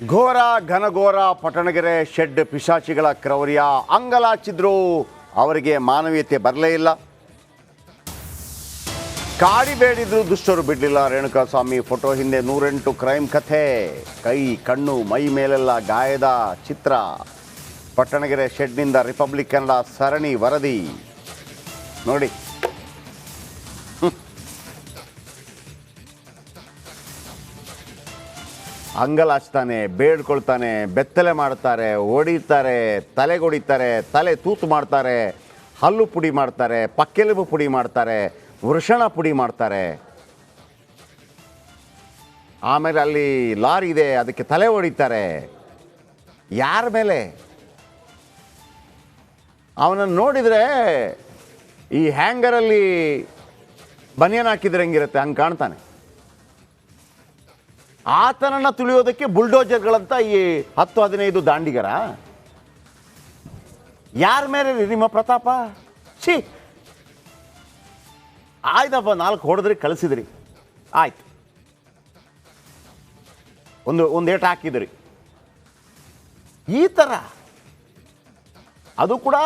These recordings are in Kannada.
ಘೋರ ಘನಘೋರ ಪಟ್ಟಣಗೆರೆ ಶೆಡ್ ಪಿಶಾಚಿಗಳ ಕ್ರೌರ್ಯ ಅಂಗಲಾಚಿದ್ರು ಅವರಿಗೆ ಮಾನವೀಯತೆ ಬರಲೇ ಇಲ್ಲ. ಕಾಡಿ ಬೇಡಿದ್ರು ದುಷ್ಟರು ಬಿಡಲಿಲ್ಲ. ರೇಣುಕಾಸ್ವಾಮಿ ಫೋಟೋ ಹಿಂದೆ 108 ಕ್ರೈಮ್ ಕಥೆ, ಕೈ ಕಣ್ಣು ಮೈ ಮೇಲೆಲ್ಲ ಗಾಯದ ಚಿತ್ರ. ಪಟ್ಟಣಗೆರೆ ಶೆಡ್ನಿಂದ ರಿಪಬ್ಲಿಕ್ ಕನ್ನಡ ಸರಣಿ ವರದಿ ನೋಡಿ. ಅಂಗಲಾಚ್ತಾನೆ, ಬೇಡ್ಕೊಳ್ತಾನೆ, ಬೆತ್ತಲೆ ಮಾಡ್ತಾರೆ, ಹೊಡಿತಾರೆ, ತಲೆಗೊಡಿತಾರೆ, ತಲೆ ತೂತು ಮಾಡ್ತಾರೆ, ಹಲ್ಲು ಪುಡಿ ಮಾಡ್ತಾರೆ, ಪಕ್ಕೆಲುಬು ಪುಡಿ ಮಾಡ್ತಾರೆ, ವೃಷಣ ಪುಡಿ ಮಾಡ್ತಾರೆ. ಆಮೇಲೆ ಅಲ್ಲಿ ಲಾರಿ ಇದೆ, ಅದಕ್ಕೆ ತಲೆ ಹೊಡಿತಾರೆ. ಯಾರ ಮೇಲೆ? ಅವನನ್ನು ನೋಡಿದರೆ ಈ ಹ್ಯಾಂಗರಲ್ಲಿ ಬನಿಯನ್ ಹಾಕಿದ್ರೆ ಹೆಂಗಿರುತ್ತೆ ಹಂಗೆ ಕಾಣ್ತಾನೆ. ಆತನನ್ನು ತುಳಿಯೋದಕ್ಕೆ ಬುಲ್ಡೋಜರ್ಗಳಂತ ಈ 10-15 ದಾಂಡಿಗರ. ಯಾರ ಮೇಲೆ ನಿಮ್ಮ ಪ್ರತಾಪ? ಛೀ, ಆಯ್ತಪ್ಪ, 4 ಹೊಡೆದ್ರಿ ಕಳಿಸಿದ್ರಿ, ಆಯ್ತು, ಒಂದು ಏಟು ಹಾಕಿದ್ರಿ. ಈ ಥರ ಅದು ಕೂಡ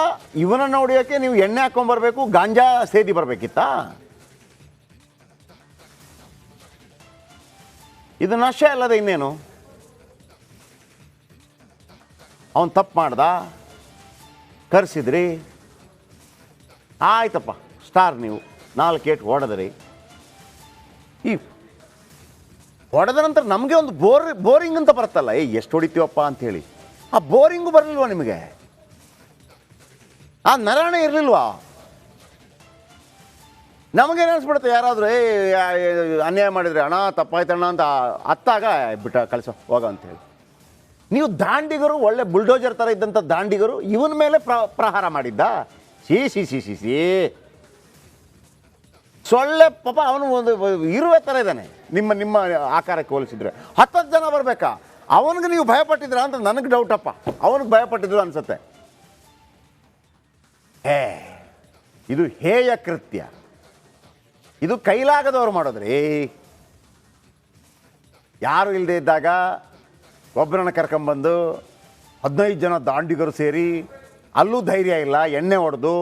ಇವನನ್ನು ಹೊಡಿಯೋಕ್ಕೆ ನೀವು ಎಣ್ಣೆ ಹಾಕೊಂಡ್ಬರ್ಬೇಕು, ಗಾಂಜಾ ಸೇದಿ ಬರಬೇಕಿತ್ತಾ? ಇದು ನಶೆ ಅಲ್ಲದೆ ಇನ್ನೇನು? ಅವನು ತಪ್ಪು ಮಾಡ್ದ, ಕರೆಸಿದ್ರಿ, ಆಯ್ತಪ್ಪ, ಸ್ಟಾರ್ ನೀವು 4 ಏಟು ಹೊಡೆದ್ರಿ. ಈ ಹೊಡೆದ ನಂತರ ನಮಗೆ ಒಂದು ಬೋರಿಂಗ್ ಅಂತ ಬರುತ್ತಲ್ಲ, ಎಷ್ಟು ಹೊಡಿತೀವಪ್ಪ ಅಂಥೇಳಿ. ಆ ಬೋರಿಂಗು ಬರಲಿಲ್ವಾ ನಿಮಗೆ? ಆ ನರಾಣೆ ಇರಲಿಲ್ವಾ? ನಮಗೇನು ಅನಿಸ್ಬಿಡುತ್ತೆ, ಯಾರಾದರೂ ಅನ್ಯಾಯ ಮಾಡಿದರೆ, ಅಣ್ಣ ತಪ್ಪಾಯ್ತಣ್ಣ ಅಂತ ಅತ್ತಾಗ ಬಿಟ್ಟ ಕಳಿಸೋ ಹೋಗ ಅಂತೇಳಿ. ನೀವು ದಾಂಡಿಗರು, ಒಳ್ಳೆ ಬುಲ್ಡೋಜರ್ ಥರ ಇದ್ದಂಥ ದಾಂಡಿಗರು ಇವನ ಮೇಲೆ ಪ್ರಹಾರ ಮಾಡಿದ್ದ. C C C C C ಸೊಳ್ಳೆ ಪಾಪ, ಅವನು ಒಂದು ಇರುವೆ ಥರ ಇದ್ದಾನೆ. ನಿಮ್ಮ ಆಕಾರಕ್ಕೆ ಹೋಲಿಸಿದ್ರೆ 10 ಜನ ಬರಬೇಕಾ? ಅವನಿಗೆ ನೀವು ಭಯಪಟ್ಟಿದ್ರ ಅಂತ ನನಗೆ ಡೌಟಪ್ಪ. ಅವನಿಗೆ ಭಯಪಟ್ಟಿದ್ರು ಅನ್ಸುತ್ತೆ. ಇದು ಹೇಯ ಕೃತ್ಯ. ಇದು ಕೈಲಾಗದವ್ರು ಮಾಡೋದ್ರಿ. ಯಾರು ಇಲ್ಲದೆ ಇದ್ದಾಗ ಒಬ್ಬರನ್ನ ಕರ್ಕೊಂಬಂದು 15 ಜನ ದಾಂಡಿಗರು ಸೇರಿ, ಅಲ್ಲೂ ಧೈರ್ಯ ಇಲ್ಲ, ಎಣ್ಣೆ ಹೊಡೆದು,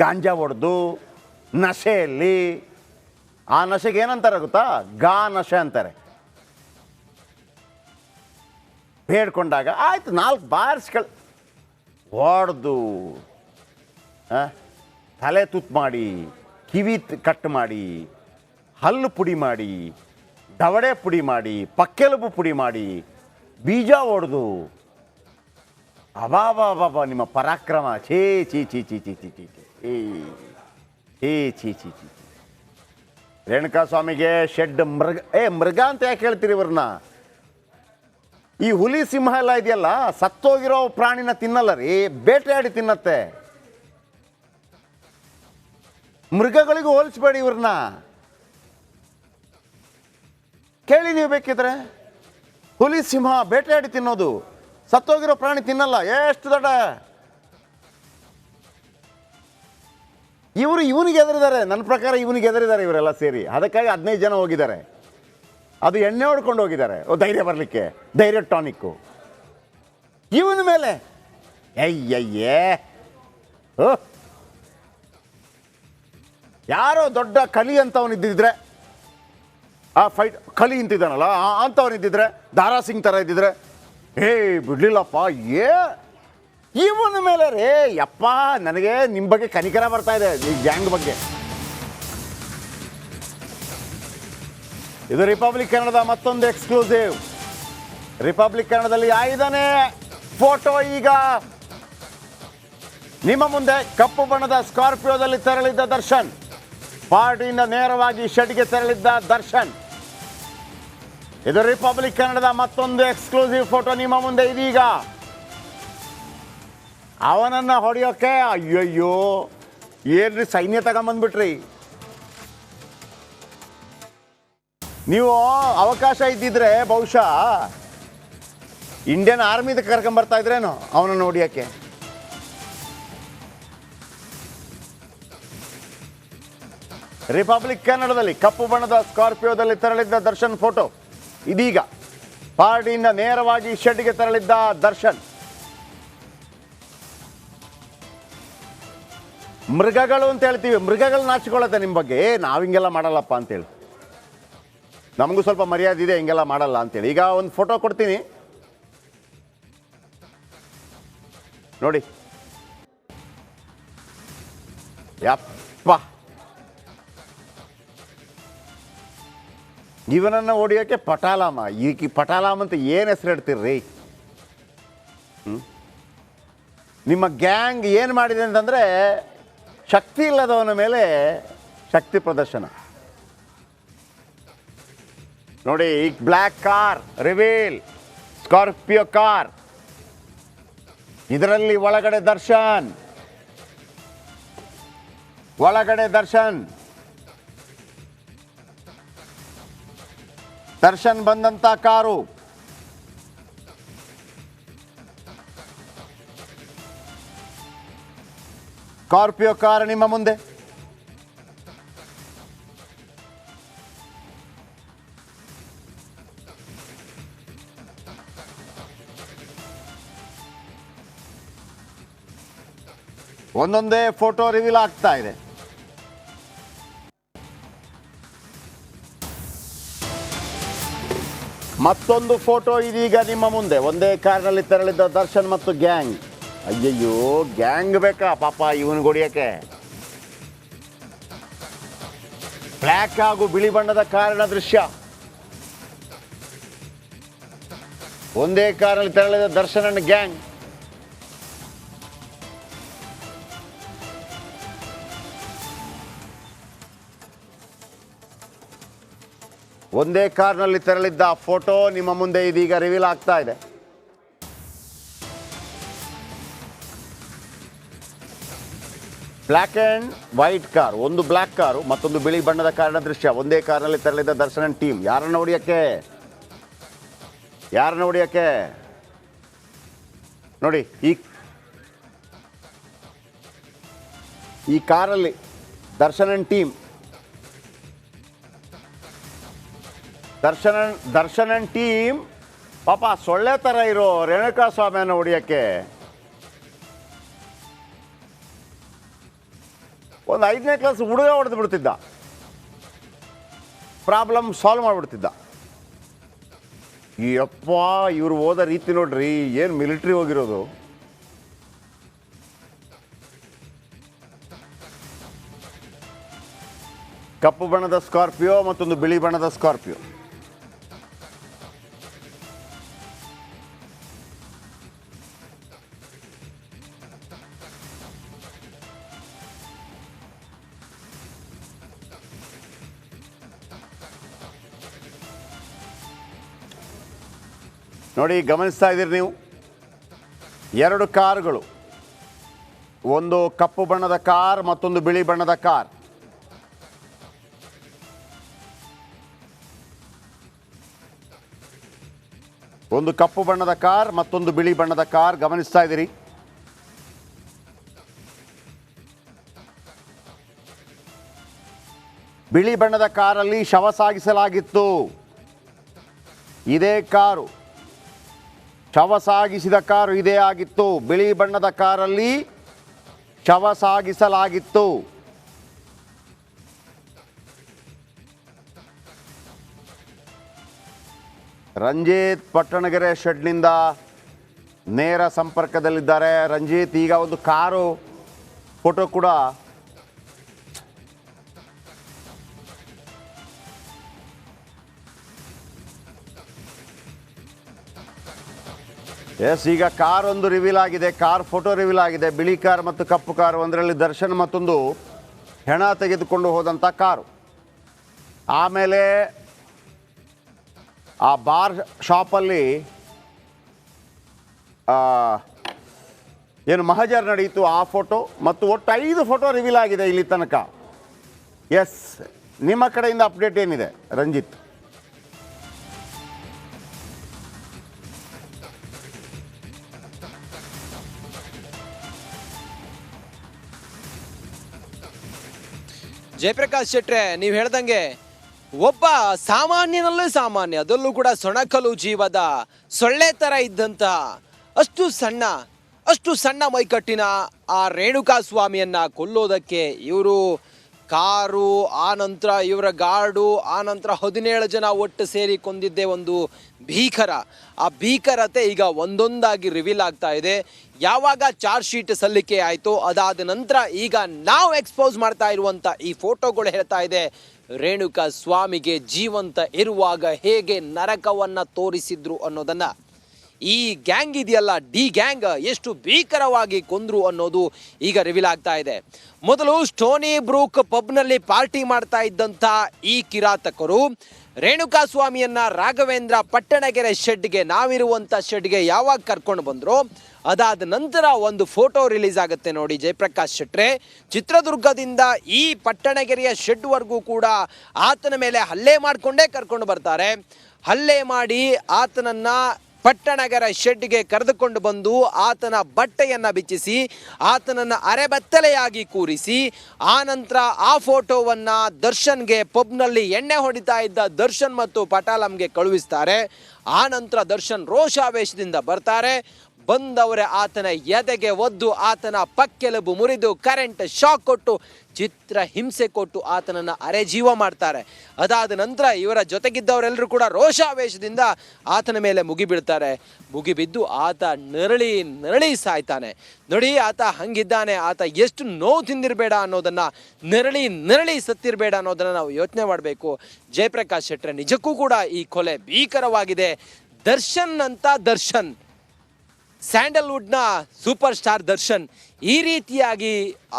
ಗಾಂಜಾ ಹೊಡೆದು, ನಶೆಯಲ್ಲಿ. ಆ ನಶೆಗೆ ಏನಂತಾರೆ ಗೊತ್ತಾ? ನಶೆ ಅಂತಾರೆ. ಬೇಡ್ಕೊಂಡಾಗ ಆಯ್ತು, 4 ಬಾರಿಸ್ಗಳು ಹೊಡೆದು, ತಲೆ ತುತ್ತು ಮಾಡಿ, ಕಿವಿ ಕಟ್ ಮಾಡಿ, ಹಲ್ಲು ಪುಡಿ ಮಾಡಿ, ದವಡೆ ಪುಡಿ ಮಾಡಿ, ಪಕ್ಕೆಲುಬು ಪುಡಿ ಮಾಡಿ, ಬೀಜ ಹೊಡೆದು, ಅಬಾಬಾಬಾಬಾ ನಿಮ್ಮ ಪರಾಕ್ರಮ! ಛೇ ಚೀ ಚೀ ಚೀ ಚೀ ಚೀ ಚೀ ಛೇ ಚೀ ಚೀ ಚೀ. ರೇಣುಕಾಸ್ವಾಮಿಗೆ ಶೆಡ್ ಮೃಗ ಅಂತ ಯಾಕೆ ಹೇಳ್ತೀರಿ ಇವ್ರನ್ನ? ಈ ಹುಲಿ ಸಿಂಹ ಎಲ್ಲ ಇದೆಯಲ್ಲ, ಸತ್ತೋಗಿರೋ ಪ್ರಾಣಿನ ತಿನ್ನಲ್ಲ ರೀ, ಬೇಟೆಯಾಡಿ ತಿನ್ನತ್ತೆ. ಮೃಗಗಳಿಗೂ ಹೋಲಿಸ್ಬೇಡಿ ಇವ್ರನ್ನ. ಕೇಳಿ ನೀವು ಬೇಕಿದ್ರೆ. ಹುಲಿ ಸಿಂಹ ಬೇಟೆಯಾಡಿ ತಿನ್ನೋದು, ಸತ್ತೋಗಿರೋ ಪ್ರಾಣಿ ತಿನ್ನಲ್ಲ. ಎಷ್ಟು ದೊಡ್ಡ ಇವನಿಗೆ ಎದುರಿದ್ದಾರೆ. ನನ್ನ ಪ್ರಕಾರ ಇವನಿಗೆ ಎದುರಿದ್ದಾರೆ ಇವರೆಲ್ಲ ಸೇರಿ. ಅದಕ್ಕಾಗಿ 15 ಜನ ಹೋಗಿದ್ದಾರೆ. ಅದು ಎಣ್ಣೆ ಹೊಡ್ಕೊಂಡು ಹೋಗಿದ್ದಾರೆ, ಧೈರ್ಯ ಬರಲಿಕ್ಕೆ, ಧೈರ್ಯ ಟಾನಿಕ್ಕು. ಇವನ ಮೇಲೆ ಅಯ್ಯಯ್ಯೇ, ಯಾರೋ ದೊಡ್ಡ ಕಲಿ ಅಂತವನಿದ್ದಿದ್ರೆ, ಆ ಫೈಟ್ ಕಲಿ ಇಂತಿದ್ದಾನಲ್ಲ ಅಂಥವನಿದ್ದಿದ್ರೆ, ದಾರಾ ಸಿಂಗ್ ಥರ ಇದ್ದಿದ್ರೆ, ಬಿಡ್ಲಿಲ್ಲಪ್ಪ. ಇವನ ಮೇಲೆ ರೇ ಯಪ್ಪ, ನನಗೆ ನಿಮ್ಮ ಬಗ್ಗೆ ಕನಿಕರ ಬರ್ತಾ ಇದೆ, ಈ ಗ್ಯಾಂಗ್ ಬಗ್ಗೆ. ಇದು ರಿಪಬ್ಲಿಕ್ ಕನ್ನಡದ ಮತ್ತೊಂದು ಎಕ್ಸ್ಕ್ಲೂಸಿವ್. ರಿಪಬ್ಲಿಕ್ ಕನ್ನಡದಲ್ಲಿ 5ನೇ ಫೋಟೋ ಈಗ ನಿಮ್ಮ ಮುಂದೆ. ಕಪ್ಪು ಬಣ್ಣದ ಸ್ಕಾರ್ಪಿಯೋದಲ್ಲಿ ತೆರಳಿದ್ದ ದರ್ಶನ್, ಪಾರ್ಟಿಯಿಂದ ನೇರವಾಗಿ ಶೆಡ್ಗೆ ತೆರಳಿದ್ದ ದರ್ಶನ್. ಇದು ರಿಪಬ್ಲಿಕ್ ಕನ್ನಡದ ಮತ್ತೊಂದು ಎಕ್ಸ್ಕ್ಲೂಸಿವ್ ಫೋಟೋ ನಿಮ್ಮ ಮುಂದೆ ಇದೀಗ. ಅವನನ್ನು ಹೊಡೆಯೋಕೆ ಅಯ್ಯಯ್ಯೋ ಏನ್ರಿ ಸೈನ್ಯ ತಗೊಂಬಂದ್ಬಿಟ್ರಿ ನೀವು. ಅವಕಾಶ ಇದ್ದಿದ್ರೆ ಬಹುಶಃ ಇಂಡಿಯನ್ ಆರ್ಮಿದ ಕರ್ಕೊಂಬರ್ತಾ ಇದ್ರೇನೋ ಅವನನ್ನು ಹೊಡಿಯೋಕ್ಕೆ. ರಿಪಬ್ಲಿಕ್ ಕನ್ನಡದಲ್ಲಿ ಕಪ್ಪು ಬಣ್ಣದ ಸ್ಕಾರ್ಪಿಯೋದಲ್ಲಿ ತೆರಳಿದ್ದ ದರ್ಶನ್ ಫೋಟೋ ಇದೀಗ ಪಾರ್ಟಿಯಿಂದ ನೇರವಾಗಿ ಶೆಡ್ಗೆ ತೆರಳಿದ್ದ ದರ್ಶನ್. ಮೃಗಗಳು ಅಂತ ಹೇಳ್ತೀವಿ, ಮೃಗಗಳು ನಾಚಿಕೊಳ್ಳುತ್ತೆ ನಿಮ್ಮ ಬಗ್ಗೆ. ನಾವು ಹಿಂಗೆಲ್ಲ ಮಾಡಲ್ಲಪ್ಪ ಅಂತೇಳಿ, ನಮಗೂ ಸ್ವಲ್ಪ ಮರ್ಯಾದೆ ಇದೆ, ಹಿಂಗೆಲ್ಲ ಮಾಡಲ್ಲ ಅಂತೇಳಿ. ಈಗ ಒಂದು ಫೋಟೋ ಕೊಡ್ತೀನಿ ನೋಡಿ. ಯಪ್ಪ, ಇವನನ್ನು ಹೊಡಿಯೋಕ್ಕೆ ಪಟಾಲಾಮ. ಈ ಪಟಾಲಾಮ್ ಅಂತ ಏನು ಹೆಸರು ಇಡ್ತೀರ್ರಿ? ನಿಮ್ಮ ಗ್ಯಾಂಗ್ ಏನು ಮಾಡಿದೆ ಅಂತಂದರೆ, ಶಕ್ತಿ ಇಲ್ಲದವನ ಮೇಲೆ ಶಕ್ತಿ ಪ್ರದರ್ಶನ ನೋಡಿ. ಈಗ black car reveal, Scorpio car, ಇದರಲ್ಲಿ ಒಳಗಡೆ ದರ್ಶನ್ ದರ್ಶನ್ ಬಂದಂತ ಕಾರು. ಸ್ಕಾರ್ಪಿಯೋ ಕಾರ್ ನಿಮ್ಮ ಮುಂದೆ. ಒಂದೊಂದೇ ಫೋಟೋ ರಿವೀಲ್ ಆಗ್ತಾ ಇದೆ. ಮತ್ತೊಂದು ಫೋಟೋ ಇದೀಗ ನಿಮ್ಮ ಮುಂದೆ. ಒಂದೇ ಕಾರಿನಲ್ಲಿ ತೆರಳಿದ್ದ ದರ್ಶನ್ ಮತ್ತು ಗ್ಯಾಂಗ್. ಅಯ್ಯಯ್ಯೋ, ಗ್ಯಾಂಗ್ ಬೇಕಾ ಪಾಪ ಇವನು ಹೊಡಿಯಕ್ಕೆ? ಬ್ಲ್ಯಾಕ್ ಹಾಗೂ ಬಿಳಿ ಬಣ್ಣದ ಕಾರಿನ ದೃಶ್ಯ. ಒಂದೇ ಕಾರಿನಲ್ಲಿ ತೆರಳಿದ ದರ್ಶನ್ ಅಂಡ್ ಗ್ಯಾಂಗ್. ಒಂದೇ ಕಾರ್ನಲ್ಲಿ ತೆರಳಿದ್ದ ಫೋಟೋ ನಿಮ್ಮ ಮುಂದೆ ಇದೀಗ ರಿವೀಲ್ ಆಗ್ತಾ ಇದೆ. ಬ್ಲ್ಯಾಕ್ ಆ್ಯಂಡ್ ವೈಟ್ ಕಾರ್, ಒಂದು ಬ್ಲ್ಯಾಕ್ ಕಾರು ಮತ್ತೊಂದು ಬಿಳಿ ಬಣ್ಣದ ಕಾರಿನ ದೃಶ್ಯ. ಒಂದೇ ಕಾರ್ನಲ್ಲಿ ತೆರಳಿದ್ದ ದರ್ಶನ್ ಟೀಮ್. ಯಾರನ್ನ ಹೊಡಿಯಕ್ಕೆ ನೋಡಿ. ಈ ಕಾರಲ್ಲಿ ದರ್ಶನ್ ಟೀಮ್, ದರ್ಶನ್ ಟೀಮ್ ಪಾಪ ಸೊಳ್ಳೆ ಥರ ಇರೋ ರೇಣುಕಾ ಸ್ವಾಮಿಯನ್ನು ಹೊಡಿಯೋಕ್ಕೆ ಒಂದು 5ನೇ ಕ್ಲಾಸ್ ಹುಡುಗ ಹೊಡೆದು ಬಿಡ್ತಿದ್ದ, ಪ್ರಾಬ್ಲಮ್ ಸಾಲ್ವ್ ಮಾಡಿಬಿಡ್ತಿದ್ದ. ಈ ಅಪ್ಪ ಇವರು ಹೋದ ರೀತಿ ನೋಡ್ರಿ, ಏನು ಮಿಲಿಟ್ರಿ ಹೋಗಿರೋದು. ಕಪ್ಪು ಬಣ್ಣದ ಸ್ಕಾರ್ಪಿಯೋ ಮತ್ತೊಂದು ಬಿಳಿ ಬಣ್ಣದ ಸ್ಕಾರ್ಪಿಯೋ. ನೋಡಿ, ಗಮನಿಸ್ತಾ ಇದ್ದೀರಿ ನೀವು, 2 ಕಾರುಗಳು, ಒಂದು ಕಪ್ಪು ಬಣ್ಣದ ಕಾರ್ ಮತ್ತೊಂದು ಬಿಳಿ ಬಣ್ಣದ ಕಾರ್. ಒಂದು ಕಪ್ಪು ಬಣ್ಣದ ಕಾರ್ ಮತ್ತೊಂದು ಬಿಳಿ ಬಣ್ಣದ ಕಾರ್ ಗಮನಿಸ್ತಾ ಇದ್ದೀರಿ. ಬಿಳಿ ಬಣ್ಣದ ಕಾರಲ್ಲಿ ಶವ ಸಾಗಿಸಲಾಗಿತ್ತು. ಇದೇ ಕಾರು, ಶವ ಸಾಗಿಸಿದ ಕಾರು ಇದೇ ಆಗಿತ್ತು. ಬಿಳಿ ಬಣ್ಣದ ಕಾರಲ್ಲಿ ಶವ ಸಾಗಿಸಲಾಗಿತ್ತು. ರಂಜಿತ್ ಪಟ್ಟಣಗೆರೆ ಶೆಡ್ನಿಂದ ನೇರ ಸಂಪರ್ಕದಲ್ಲಿದ್ದಾರೆ. ರಂಜಿತ್, ಈಗ ಒಂದು ಕಾರು ಫೋಟೋ ಕೂಡ ಈಗ ಕಾರ್ ಒಂದು ರಿವೀಲ್ ಆಗಿದೆ, ಕಾರ್ ಫೋಟೋ ರಿವೀಲ್ ಆಗಿದೆ. ಬಿಳಿ ಕಾರ್ ಮತ್ತು ಕಪ್ಪು ಕಾರ್, ಒಂದರಲ್ಲಿ ದರ್ಶನ್ ಮತ್ತೊಂದು ಹೆಣ ತೆಗೆದುಕೊಂಡು ಹೋದಂಥ ಕಾರು. ಆಮೇಲೆ ಆ ಬಾರ್ ಶಾಪಲ್ಲಿ ಏನು ಮಹಜರ್ ನಡೆಯಿತು ಆ ಫೋಟೋ ಮತ್ತು ಒಟ್ಟು 5 ಫೋಟೋ ರಿವೀಲ್ ಆಗಿದೆ ಇಲ್ಲಿ ತನಕ. ಎಸ್, ನಿಮ್ಮ ಕಡೆಯಿಂದ ಅಪ್ಡೇಟ್ ಏನಿದೆ ರಂಜಿತ್? ಜಯಪ್ರಕಾಶ್ ಶೆಟ್ರೆ, ನೀವು ಹೇಳ್ದಂಗೆ ಒಬ್ಬ ಸಾಮಾನ್ಯನಲ್ಲೂ ಸಾಮಾನ್ಯ, ಅದರಲ್ಲೂ ಕೂಡ ಸೊಣಕಲು ಜೀವದ ಸೊಳ್ಳೆ ತರ ಇದ್ದಂತ ಅಷ್ಟು ಸಣ್ಣ ಮೈಕಟ್ಟಿನ ಆ ರೇಣುಕಾ ಸ್ವಾಮಿಯನ್ನ ಕೊಲ್ಲೋದಕ್ಕೆ ಇವರು ಕಾರು, ಆ ನಂತರ ಇವರ ಗಾರ್ಡು, ಆ ನಂತರ 17 ಜನ ಒಟ್ಟು ಸೇರಿ ಕೊಂದಿದ್ದೇ ಒಂದು ಭೀಕರ. ಆ ಭೀಕರತೆ ಈಗ ಒಂದೊಂದಾಗಿ ರಿವೀಲ್ ಆಗ್ತಾ ಇದೆ. ಯಾವಾಗ ಚಾರ್ಜ್ ಶೀಟ್ ಸಲ್ಲಿಕೆ ಆಯಿತು ಅದಾದ ನಂತರ ಈಗ ನಾವು ಎಕ್ಸ್ಪೋಸ್ ಮಾಡ್ತಾ ಇರುವಂಥ ಈ ಫೋಟೋಗಳು ಹೇಳ್ತಾ ಇದೆ, ರೇಣುಕಾ ಸ್ವಾಮಿಗೆ ಜೀವಂತ ಇರುವಾಗ ಹೇಗೆ ನರಕವನ್ನು ತೋರಿಸಿದ್ರು ಅನ್ನೋದನ್ನ. ಈ ಗ್ಯಾಂಗ್ ಇದೆಯಲ್ಲ, ಡಿ ಗ್ಯಾಂಗ್, ಎಷ್ಟು ಭೀಕರವಾಗಿ ಕೊಂದ್ರು ಅನ್ನೋದು ಈಗ ರಿವೀಲ್ ಆಗ್ತಾ ಇದೆ. ಮೊದಲು ಸ್ಟೋನಿ ಬ್ರೂಕ್ ಪಬ್ನಲ್ಲಿ ಪಾರ್ಟಿ ಮಾಡ್ತಾ ಇದ್ದಂಥ ಈ ಕಿರಾತಕರು ರೇಣುಕಾ ಸ್ವಾಮಿಯನ್ನ ರಾಘವೇಂದ್ರ ಪಟ್ಟಣಗೆರೆ ಶೆಡ್ಗೆ, ನಾವಿರುವಂಥ ಶೆಡ್ಗೆ ಯಾವಾಗ ಕರ್ಕೊಂಡು ಬಂದ್ರು ಅದಾದ ನಂತರ ಒಂದು ಫೋಟೋ ರಿಲೀಸ್ ಆಗುತ್ತೆ ನೋಡಿ ಜಯಪ್ರಕಾಶ್ ಶೆಟ್ರೆ. ಚಿತ್ರದುರ್ಗದಿಂದ ಈ ಪಟ್ಟಣಗೆರೆಯ ಶೆಡ್ವರೆಗೂ ಕೂಡ ಆತನ ಮೇಲೆ ಹಲ್ಲೆ ಮಾಡಿಕೊಂಡೇ ಕರ್ಕೊಂಡು ಬರ್ತಾರೆ. ಹಲ್ಲೆ ಮಾಡಿ ಆತನನ್ನ ಪಟ್ಟಣಗೆರೆ ಶೆಡ್ಗೆ ಕರೆದುಕೊಂಡು ಬಂದು ಆತನ ಬಟ್ಟೆಯನ್ನು ಬಿಚ್ಚಿಸಿ ಆತನನ್ನು ಅರೆಬತ್ತಲೆಯಾಗಿ ಕೂರಿಸಿ ಆ ನಂತರ ಆ ಫೋಟೋವನ್ನು ದರ್ಶನ್ಗೆ ಪಬ್ನಲ್ಲಿ ಎಣ್ಣೆ ಹೊಡಿತಾ ಇದ್ದ ದರ್ಶನ್ ಮತ್ತು ಪಟಾಲಂಗೆ ಕಳುಹಿಸ್ತಾರೆ. ಆ ನಂತರ ದರ್ಶನ್ ರೋಷಾವೇಶದಿಂದ ಬರ್ತಾರೆ. ಬಂದವರೇ ಆತನ ಎದೆಗೆ ಒದ್ದು ಆತನ ಪಕ್ಕೆಲುಬು ಮುರಿದು ಕರೆಂಟ್ ಶಾಕ್ ಕೊಟ್ಟು ಚಿತ್ರ ಹಿಂಸೆ ಕೊಟ್ಟು ಆತನನ್ನು ಅರೆಜೀವ ಮಾಡ್ತಾರೆ. ಅದಾದ ನಂತರ ಇವರ ಜೊತೆಗಿದ್ದವರೆಲ್ಲರೂ ಕೂಡ ರೋಷಾವೇಶದಿಂದ ಆತನ ಮೇಲೆ ಮುಗಿಬೀಳ್ತಾರೆ. ಮುಗಿಬಿದ್ದು ಆತ ನರಳಿ ಸಾಯ್ತಾನೆ. ನೋಡಿ, ಆತ ಹಂಗಿದ್ದಾನೆ, ಆತ ಎಷ್ಟು ನೋವು ತಿಂದಿರಬೇಡ ಅನ್ನೋದನ್ನು, ನರಳಿ ಸತ್ತಿರಬೇಡ ಅನ್ನೋದನ್ನು ನಾವು ಯೋಚನೆ ಮಾಡಬೇಕು. ಜಯಪ್ರಕಾಶ್ ಶೆಟ್ರೆ, ನಿಜಕ್ಕೂ ಕೂಡ ಈ ಕೊಲೆ ಭೀಕರವಾಗಿದೆ. ದರ್ಶನ್ ಸ್ಯಾಂಡಲ್ವುಡ್ನ ಸೂಪರ್ ಸ್ಟಾರ್ ದರ್ಶನ್ ಈ ರೀತಿಯಾಗಿ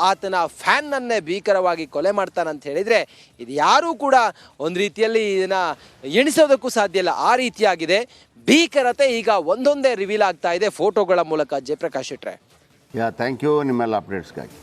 ಆತನ ಫ್ಯಾನ್ನನ್ನೇ ಭೀಕರವಾಗಿ ಕೊಲೆ ಮಾಡ್ತಾನಂತ ಹೇಳಿದರೆ ಇದು ಯಾರೂ ಕೂಡ ಒಂದು ರೀತಿಯಲ್ಲಿ ಇದನ್ನು ಎಣಿಸೋದಕ್ಕೂ ಸಾಧ್ಯ ಇಲ್ಲ. ಆ ರೀತಿಯಾಗಿದೆ ಭೀಕರತೆ. ಈಗ ಒಂದೊಂದೇ ರಿವೀಲ್ ಆಗ್ತಾ ಇದೆ ಫೋಟೋಗಳ ಮೂಲಕ. ಜಯಪ್ರಕಾಶ್ ಶೆಟ್ರೆ, ಥ್ಯಾಂಕ್ ಯು ನಿಮ್ಮೆಲ್ಲ ಅಪ್ಡೇಟ್ಸ್ಗಾಗಿ.